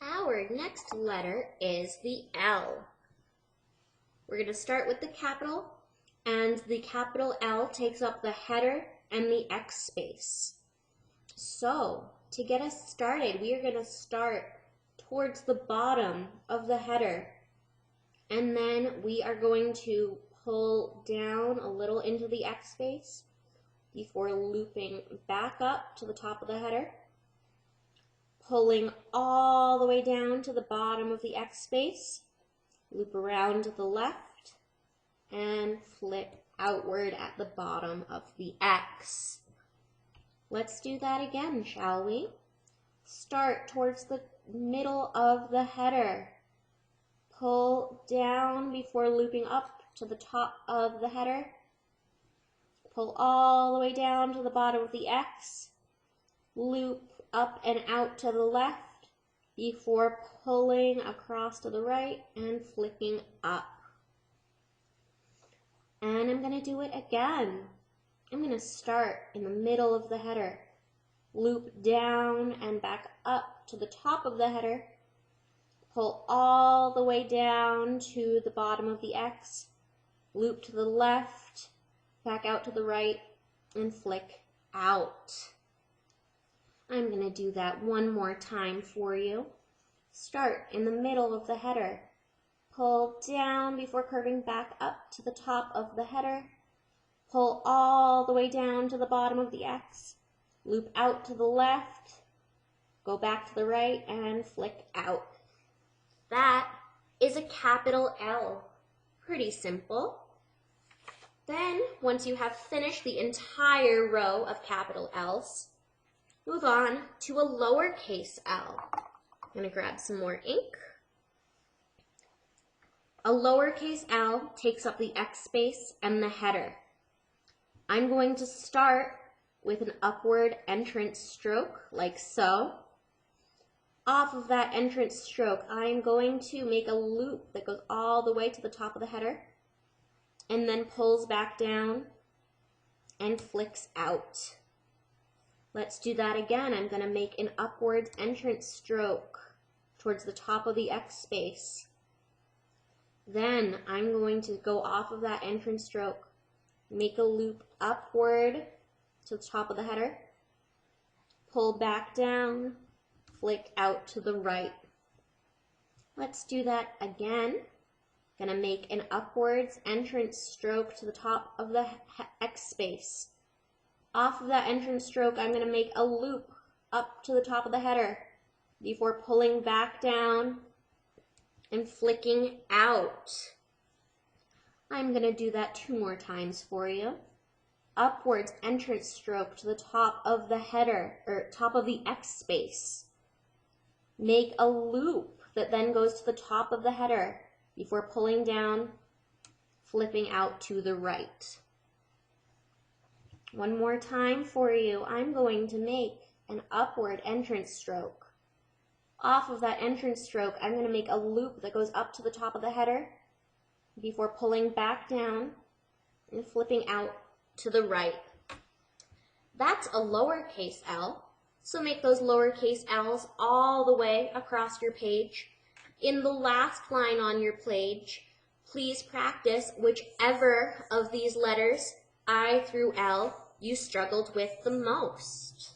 Our next letter is the L. We're going to start with the capital, and the capital L takes up the header and the X space. So, to get us started, we are going to start towards the bottom of the header, and then we are going to pull down a little into the X space before looping back up to the top of the header, pulling all the way down to the bottom of the X space, loop around to the left, and flip outward at the bottom of the X. Let's do that again, shall we? Start towards the middle of the header. Pull down before looping up to the top of the header. Pull all the way down to the bottom of the X. Loop up and out to the left before pulling across to the right and flicking up. And I'm going to do it again. I'm going to start in the middle of the header, loop down and back up to the top of the header, pull all the way down to the bottom of the X, loop to the left, back out to the right, and flick out. I'm going to do that one more time for you. Start in the middle of the header. Pull down before curving back up to the top of the header. Pull all the way down to the bottom of the X. Loop out to the left. Go back to the right and flick out. That is a capital L. Pretty simple. Then, once you have finished the entire row of capital L's, move on to a lowercase L. I'm going to grab some more ink. A lowercase L takes up the X space and the header. I'm going to start with an upward entrance stroke, like so. Off of that entrance stroke, I'm going to make a loop that goes all the way to the top of the header, and then pulls back down and flicks out. Let's do that again. I'm going to make an upwards entrance stroke towards the top of the X space. Then I'm going to go off of that entrance stroke, make a loop upward to the top of the header, pull back down, flick out to the right. Let's do that again. Gonna make an upwards entrance stroke to the top of the X space. Off of that entrance stroke, I'm gonna make a loop up to the top of the header before pulling back down and flicking out. I'm gonna do that 2 more times for you. Upwards entrance stroke to the top of the header, or top of the X space. Make a loop that then goes to the top of the header before pulling down, flipping out to the right. One more time for you. I'm going to make an upward entrance stroke. Off of that entrance stroke, I'm going to make a loop that goes up to the top of the header before pulling back down and flipping out to the right. That's a lowercase L, so make those lowercase L's all the way across your page. In the last line on your page, please practice whichever of these letters, I through L, you struggled with the most.